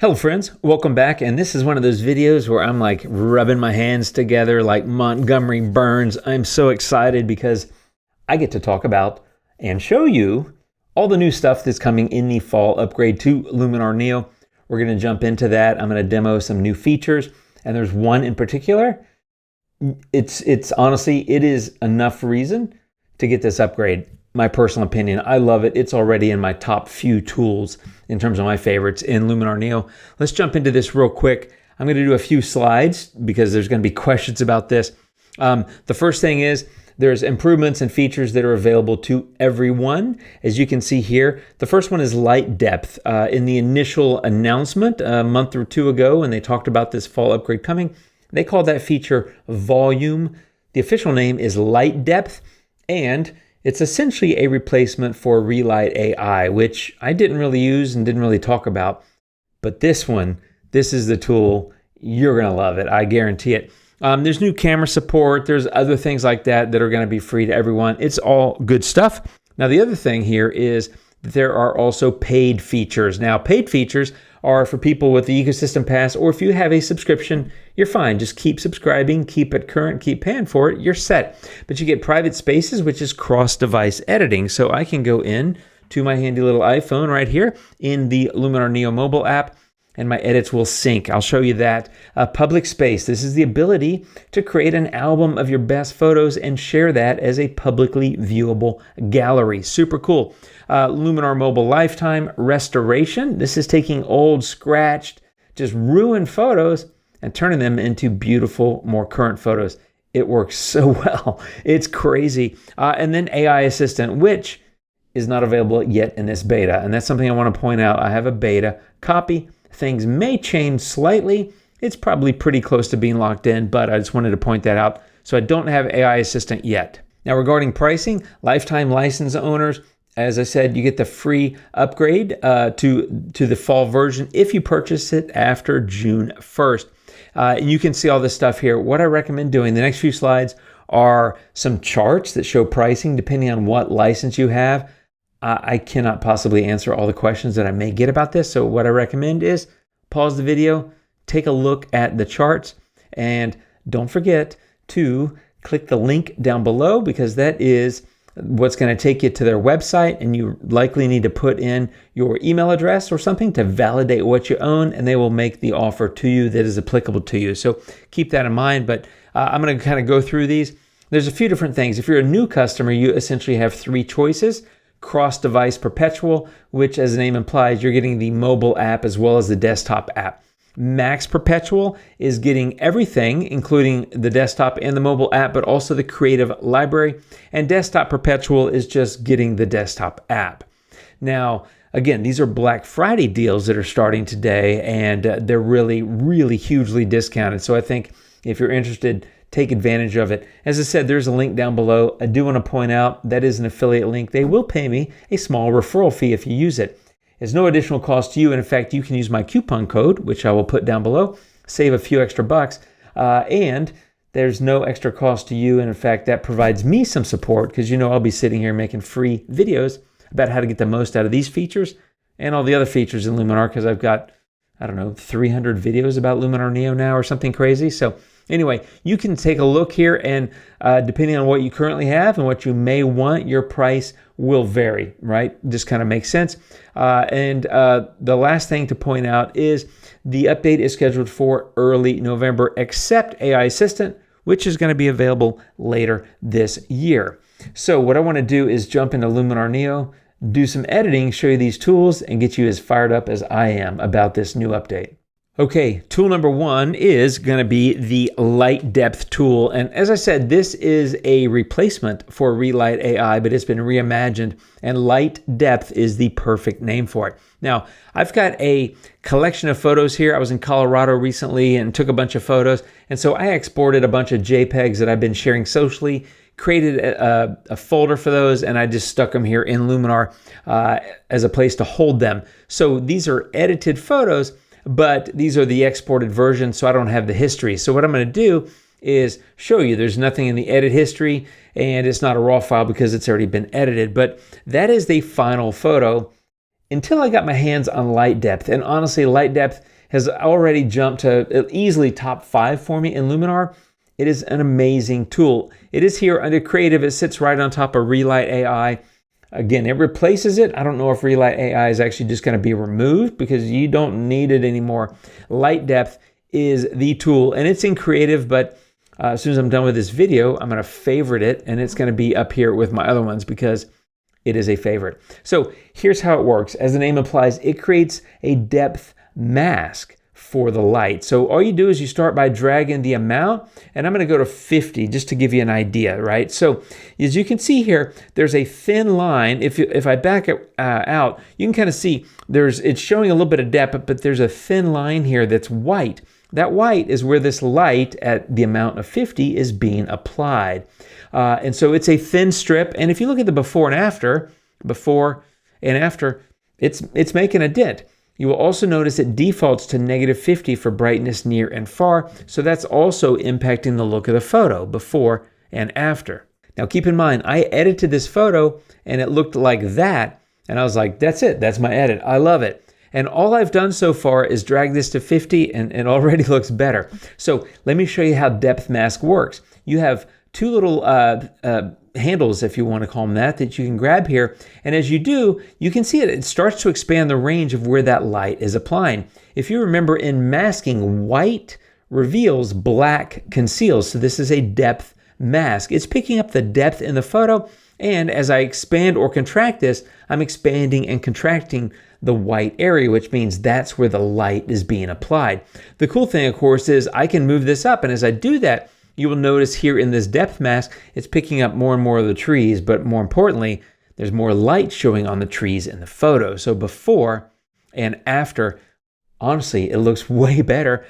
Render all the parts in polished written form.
Hello friends, welcome back, and this is one of those videos where I'm like rubbing my hands together like Montgomery Burns. I'm so excited because I get to talk about and show you all the new stuff that's coming in the fall upgrade to Luminar Neo. We're going to jump into that. I'm going to demo some new features, and there's one in particular. It's honestly, it is enough reason to get this upgrade. My personal opinion, I love it. It's already in my top few tools in terms of my favorites in Luminar Neo. Let's jump into this real quick. I'm going to do a few slides because there's going to be questions about this. The first thing is there's improvements and features that are available to everyone. As you can see here, the first one is light depth. In the initial announcement a month or two ago, when they talked about this fall upgrade coming, they called that feature volume. The official name is light depth, and it's essentially a replacement for Relight AI, which I didn't really use and didn't really talk about. But this one, this is the tool. You're going to love it. I guarantee it. There's new camera support. There's other things like that that are going to be free to everyone. It's all good stuff. Now, the other thing here is that there are also paid features. Now, paid features are for people with the ecosystem pass, or if you have a subscription, you're fine. Just keep subscribing, keep it current, keep paying for it, you're set. But you get private spaces, which is cross-device editing. So I can go in to my handy little iPhone right here in the Luminar Neo mobile app, and my edits will sync. I'll show you that. Public space. This is the ability to create an album of your best photos and share that as a publicly viewable gallery. Super cool. Luminar Mobile Lifetime Restoration. This is taking old, scratched, just ruined photos and turning them into beautiful, more current photos. It works so well. It's crazy. And then AI Assistant, which is not available yet in this beta. And that's something I want to point out. I have a beta copy. Things may change slightly. It's probably pretty close to being locked in, but I just wanted to point that out. So I don't have AI Assistant yet. Now, regarding pricing, lifetime license owners, as I said, you get the free upgrade to the fall version if you purchase it after June 1st. You can see all this stuff here. What I recommend doing, the next few slides are some charts that show pricing depending on what license you have. I cannot possibly answer all the questions that I may get about this. So what I recommend is pause the video, take a look at the charts, and don't forget to click the link down below because that is what's going to take you to their website, and you likely need to put in your email address or something to validate what you own, and they will make the offer to you that is applicable to you. So keep that in mind, but I'm going to kind of go through these. There's a few different things. If you're a new customer, you essentially have three choices. Cross-device perpetual, which as the name implies, you're getting the mobile app as well as the desktop app. Max perpetual is getting everything, including the desktop and the mobile app, but also the creative library. And desktop perpetual is just getting the desktop app. Now, again, these are Black Friday deals that are starting today, and they're really, really hugely discounted. So I think if you're interested, take advantage of it. As I said, there's a link down below. I do want to point out that is an affiliate link. They will pay me a small referral fee if you use it. It's no additional cost to you. And in fact, you can use my coupon code, which I will put down below, save a few extra bucks. And there's no extra cost to you. And in fact, that provides me some support because I'll be sitting here making free videos about how to get the most out of these features and all the other features in Luminar, because I've got, 300 videos about Luminar Neo now or something crazy. So anyway, you can take a look here, and depending on what you currently have and what you may want, your price will vary, right? Just kind of makes sense. And the last thing to point out is the update is scheduled for early November, except AI Assistant, which is going to be available later this year. So what I want to do is jump into Luminar Neo, do some editing, show you these tools, and get you as fired up as I am about this new update. Okay, tool number one is going to be the light depth tool. And as I said, this is a replacement for Relight AI, but it's been reimagined, and light depth is the perfect name for it. Now, I've got a collection of photos here. I was in Colorado recently and took a bunch of photos. And so I exported a bunch of JPEGs that I've been sharing socially, created a folder for those, and I just stuck them here in Luminar as a place to hold them. So these are edited photos, but these are the exported versions, so I don't have the history. So what I'm going to do is show you there's nothing in the edit history, and it's not a raw file because it's already been edited, but that is the final photo until I got my hands on light depth. And honestly, light depth has already jumped to easily top 5 for me in Luminar. It is an amazing tool. It is here under Creative. It sits right on top of Relight AI. Again, it replaces it. I don't know if Relight AI is actually just going to be removed because you don't need it anymore. Light Depth is the tool, and it's in Creative, but as soon as I'm done with this video, I'm going to favorite it, and it's going to be up here with my other ones because it is a favorite. So here's how it works. As the name implies, it creates a depth mask for the light. So all you do is you start by dragging the amount, and I'm going to go to 50 just to give you an idea, right? So as you can see here, there's a thin line. If I back it out, you can kind of see it's showing a little bit of depth, but there's a thin line here that's white. That white is where this light at the amount of 50 is being applied. And so it's a thin strip. And if you look at the before and after, it's making a dent. You will also notice it defaults to -50 for brightness near and far. So that's also impacting the look of the photo before and after. Now keep in mind, I edited this photo and it looked like that. And I was like, that's it. That's my edit. I love it. And all I've done so far is drag this to 50 and it already looks better. So let me show you how depth mask works. You have two little handles, if you want to call them that you can grab here. And as you do, you can see it starts to expand the range of where that light is applying. If you remember in masking, white reveals, black conceals. So this is a depth mask. It's picking up the depth in the photo. And as I expand or contract this, I'm expanding and contracting the white area, which means that's where the light is being applied. The cool thing, of course, is I can move this up. And as I do that, you will notice here in this depth mask, it's picking up more and more of the trees. But more importantly, there's more light showing on the trees in the photo. So before and after, honestly, it looks way better.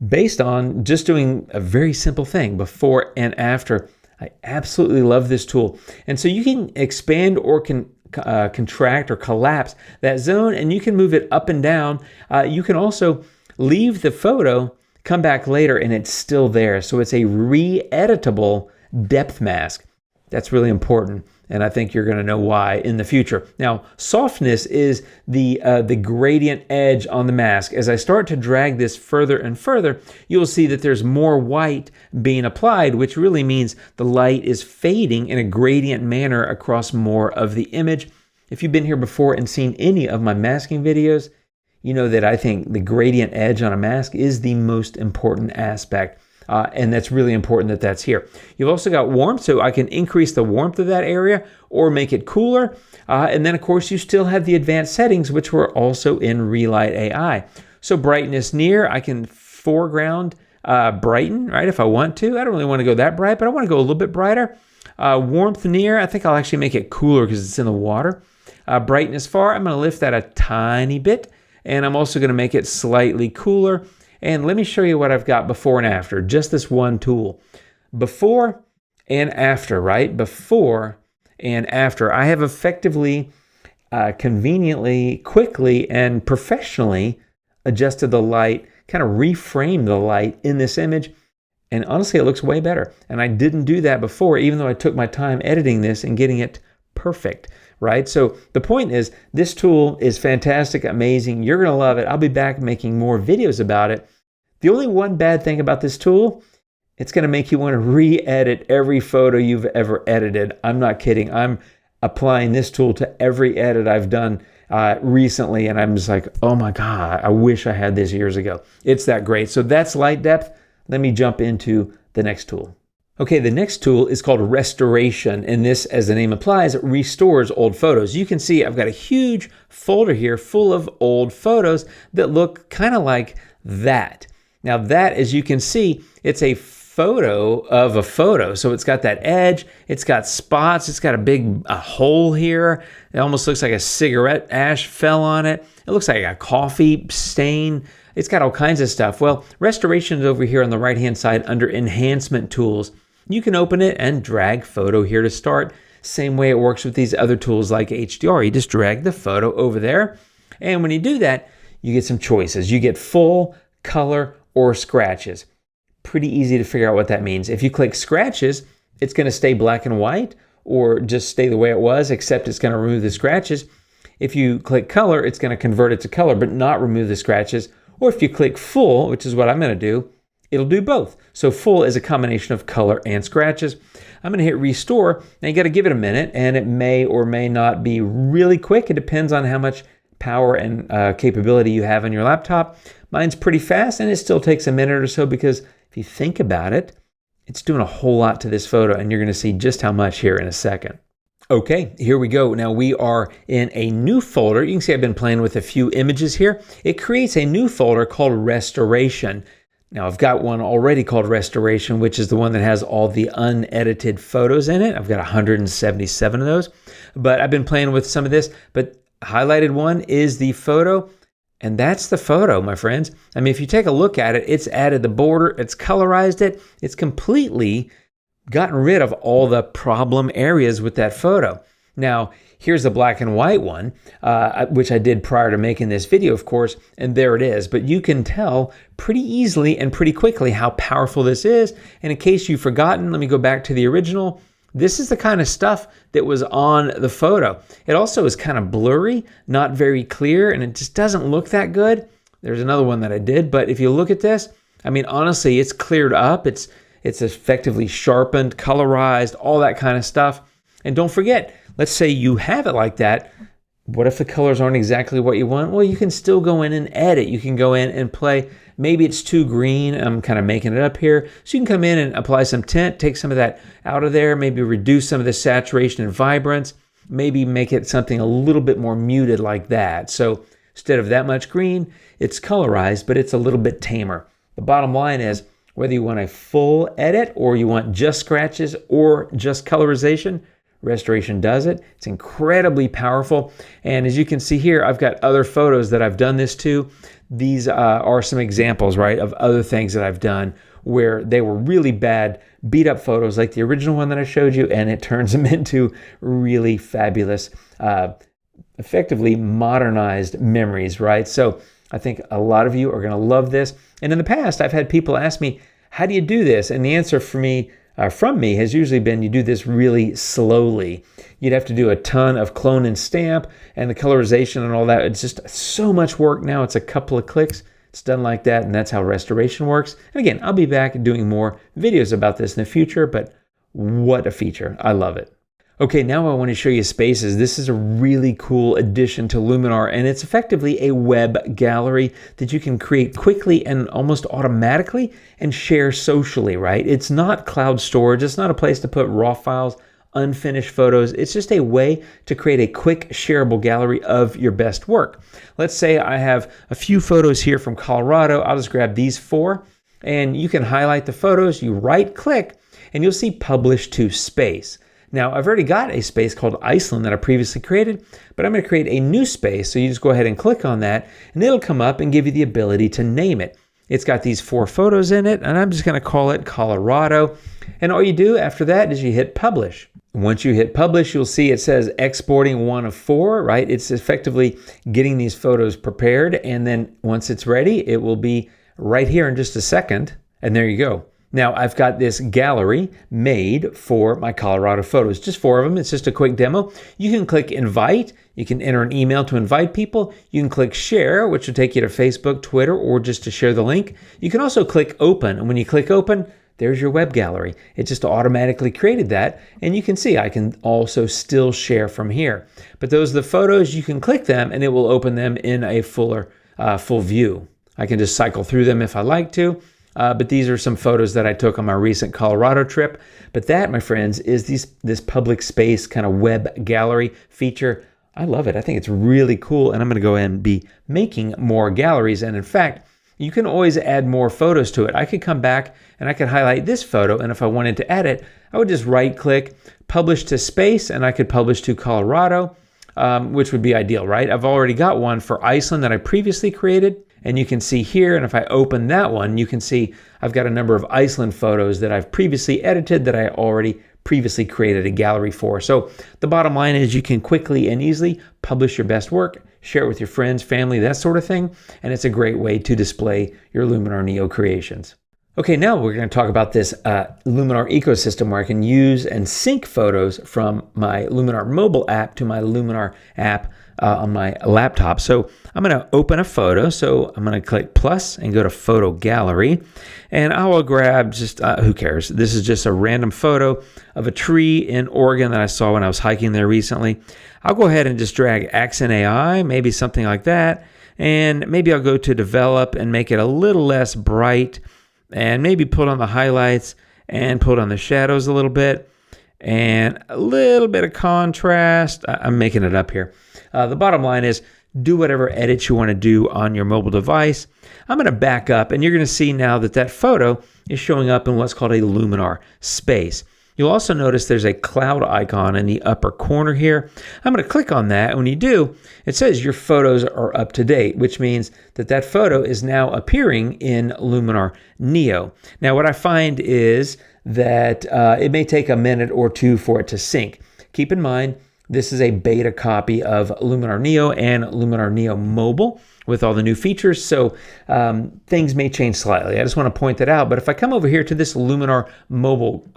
Based on just doing a very simple thing, before and after. I absolutely love this tool. And so you can expand or contract or collapse that zone, and you can move it up and down. You can also leave the photo, come back later, and it's still there. So it's a re-editable depth mask. That's really important, and I think you're going to know why in the future. Now, softness is the gradient edge on the mask. As I start to drag this further and further, you'll see that there's more white being applied, which really means the light is fading in a gradient manner across more of the image. If you've been here before and seen any of my masking videos, you know that I think the gradient edge on a mask is the most important aspect. And that's really important that that's here. You've also got warmth, so I can increase the warmth of that area or make it cooler. And then, of course, you still have the advanced settings, which were also in Relight AI. So brightness near, I can foreground brighten, right, if I want to. I don't really want to go that bright, but I want to go a little bit brighter. Warmth near, I think I'll actually make it cooler because it's in the water. Brightness far, I'm going to lift that a tiny bit. And I'm also going to make it slightly cooler. And let me show you what I've got before and after, just this one tool. Before and after, right? Before and after. I have effectively, conveniently, quickly, and professionally adjusted the light, kind of reframed the light in this image. And honestly, it looks way better. And I didn't do that before, even though I took my time editing this and getting it perfect, right? So the point is, this tool is fantastic, amazing. You're going to love it. I'll be back making more videos about it. The only one bad thing about this tool, it's going to make you want to re-edit every photo you've ever edited. I'm not kidding. I'm applying this tool to every edit I've done recently, and I'm just like, oh my God, I wish I had this years ago. It's that great. So that's light depth. Let me jump into the next tool. Okay, the next tool is called restoration, and this, as the name implies, restores old photos. You can see I've got a huge folder here full of old photos that look kind of like that. Now that, as you can see, it's a photo of a photo. So it's got that edge, it's got spots, it's got a hole here. It almost looks like a cigarette ash fell on it. It looks like a coffee stain. It's got all kinds of stuff. Well, restoration is over here on the right-hand side under enhancement tools. You can open it and drag photo here to start. Same way it works with these other tools like HDR. You just drag the photo over there. And when you do that, you get some choices. You get full, color, or scratches. Pretty easy to figure out what that means. If you click scratches, it's going to stay black and white or just stay the way it was, except it's going to remove the scratches. If you click color, it's going to convert it to color, but not remove the scratches. Or if you click full, which is what I'm going to do, it'll do both. So full is a combination of color and scratches. I'm going to hit restore. Now you got to give it a minute, and it may or may not be really quick. It depends on how much power and capability you have on your laptop. Mine's pretty fast, and it still takes a minute or so because if you think about it, it's doing a whole lot to this photo, and you're going to see just how much here in a second. Okay, here we go. Now we are in a new folder. You can see I've been playing with a few images here. It creates a new folder called Restoration. Now I've got one already called Restoration, which is the one that has all the unedited photos in it. I've got 177 of those, but I've been playing with some of this, but highlighted one is the photo, and that's the photo, my friends. I mean, if you take a look at it, it's added the border, it's colorized it, it's completely gotten rid of all the problem areas with that photo. Now, here's the black and white one, which I did prior to making this video, of course, and there it is. But you can tell pretty easily and pretty quickly how powerful this is. And in case you've forgotten, let me go back to the original. This is the kind of stuff that was on the photo. It also is kind of blurry, not very clear, and it just doesn't look that good. There's another one that I did, but if you look at this, I mean, honestly, it's cleared up. It's effectively sharpened, colorized, all that kind of stuff. And don't forget, let's say you have it like that. What if the colors aren't exactly what you want? Well, you can still go in and edit. You can go in and play. Maybe it's too green. I'm kind of making it up here. So you can come in and apply some tint, take some of that out of there, maybe reduce some of the saturation and vibrance, maybe make it something a little bit more muted like that. So instead of that much green, it's colorized, but it's a little bit tamer. The bottom line is, whether you want a full edit or you want just scratches or just colorization, Restoration does it. It's incredibly powerful. And as you can see here, I've got other photos that I've done this to. These are some examples, right, of other things that I've done where they were really bad, beat up photos like the original one that I showed you, and it turns them into really fabulous, effectively modernized memories, right? So I think a lot of you are going to love this. And in the past, I've had people ask me, how do you do this? And the answer for me, from me has usually been you do this really slowly. You'd have to do a ton of clone and stamp and the colorization and all that. It's just so much work now. It's a couple of clicks. It's done like that, and that's how restoration works. And again, I'll be back doing more videos about this in the future, but what a feature. I love it. Okay, now I want to show you Spaces. This is a really cool addition to Luminar, and it's effectively a web gallery that you can create quickly and almost automatically and share socially, right? It's not cloud storage. It's not a place to put raw files, unfinished photos. It's just a way to create a quick shareable gallery of your best work. Let's say I have a few photos here from Colorado. I'll just grab these 4, and you can highlight the photos. You right-click, and you'll see Publish to Space. Now, I've already got a space called Iceland that I previously created, but I'm going to create a new space. So you just go ahead and click on that, and it'll come up and give you the ability to name it. It's got these 4 photos in it, and I'm just going to call it Colorado. And all you do after that is you hit Publish. Once you hit Publish, you'll see it says exporting 1 of 4, right? It's effectively getting these photos prepared, and then once it's ready, it will be right here in just a second, and there you go. Now, I've got this gallery made for my Colorado photos, just 4 of them. It's just a quick demo. You can click Invite. You can enter an email to invite people. You can click Share, which will take you to Facebook, Twitter, or just to share the link. You can also click Open, and when you click Open, there's your web gallery. It just automatically created that, and you can see I can also still share from here. But those are the photos. You can click them, and it will open them in a full view. I can just cycle through them if I like to. But these are some photos that I took on my recent Colorado trip. But that, my friends, is this public space kind of web gallery feature. I love it. I think it's really cool, and I'm going to go ahead and be making more galleries. And in fact, you can always add more photos to it. I could come back and I could highlight this photo, and if I wanted to edit, I would just right-click, Publish to Space, and I could publish to Colorado, which would be ideal, right? I've already got one for Iceland that I previously created. And you can see here, and if I open that one, you can see I've got a number of Iceland photos that I've previously edited that I already previously created a gallery for. So the bottom line is you can quickly and easily publish your best work, share it with your friends, family, that sort of thing. And it's a great way to display your Luminar Neo creations. Okay, now we're going to talk about this Luminar ecosystem where I can use and sync photos from my Luminar mobile app to my Luminar app on my laptop. So I'm going to open a photo. So I'm going to click plus and go to photo gallery. And I will grab just, who cares? This is just a random photo of a tree in Oregon that I saw when I was hiking there recently. I'll go ahead and just drag Accent AI, maybe something like that. And maybe I'll go to develop and make it a little less bright, and maybe put on the highlights and put on the shadows a little bit, and a little bit of contrast. I'm making it up here. The bottom line is do whatever edits you want to do on your mobile device. I'm going to back up, and you're going to see now that that photo is showing up in what's called a Luminar space. You'll also notice there's a cloud icon in the upper corner here. I'm going to click on that, and when you do, it says your photos are up to date, which means that that photo is now appearing in Luminar Neo. Now, what I find is that it may take a minute or two for it to sync. Keep in mind, this is a beta copy of Luminar Neo and Luminar Neo Mobile with all the new features, so things may change slightly. I just want to point that out. But if I come over here to this Luminar Mobile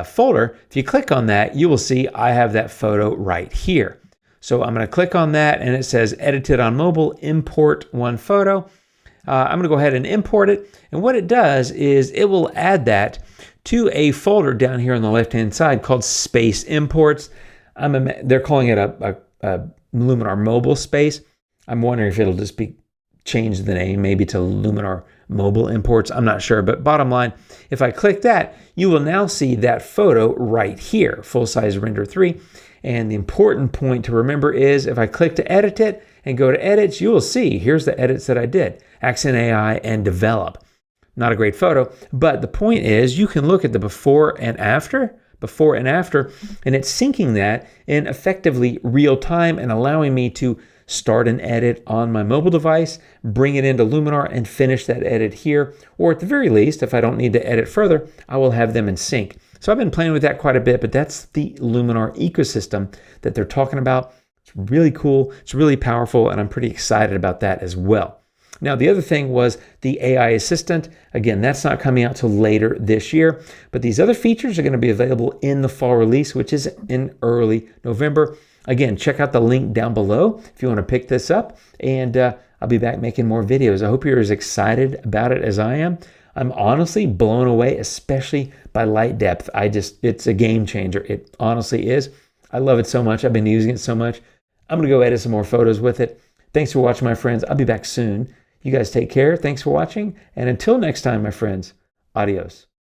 folder, if you click on that, you will see I have that photo right here. So I'm going to click on that, and it says edited on mobile, import one photo. I'm going to go ahead and import it, and what it does is it will add that to a folder down here on the left hand side called Space Imports. They're calling it a Luminar Mobile Space. I'm wondering if it'll just be changed the name maybe to Luminar Mobile Imports. I'm not sure, but bottom line, if I click that, you will now see that photo right here, full size render 3. And the important point to remember is if I click to edit it and go to edits, you will see here's the edits that I did, Accent AI and develop. Not a great photo, but the point is you can look at the before and after, and it's syncing that in effectively real time and allowing me to start an edit on my mobile device, bring it into Luminar, and finish that edit here. Or at the very least, if I don't need to edit further, I will have them in sync. So I've been playing with that quite a bit, but that's the Luminar ecosystem that they're talking about. It's really cool, it's really powerful, and I'm pretty excited about that as well. Now, the other thing was the AI assistant. Again, that's not coming out till later this year, but these other features are going to be available in the fall release, which is in early November. Again, check out the link down below if you want to pick this up, and I'll be back making more videos. I hope you're as excited about it as I am. I'm honestly blown away, especially by light depth. It's a game changer. It honestly is. I love it so much. I've been using it so much. I'm going to go edit some more photos with it. Thanks for watching, my friends. I'll be back soon. You guys take care. Thanks for watching. And until next time, my friends, adios.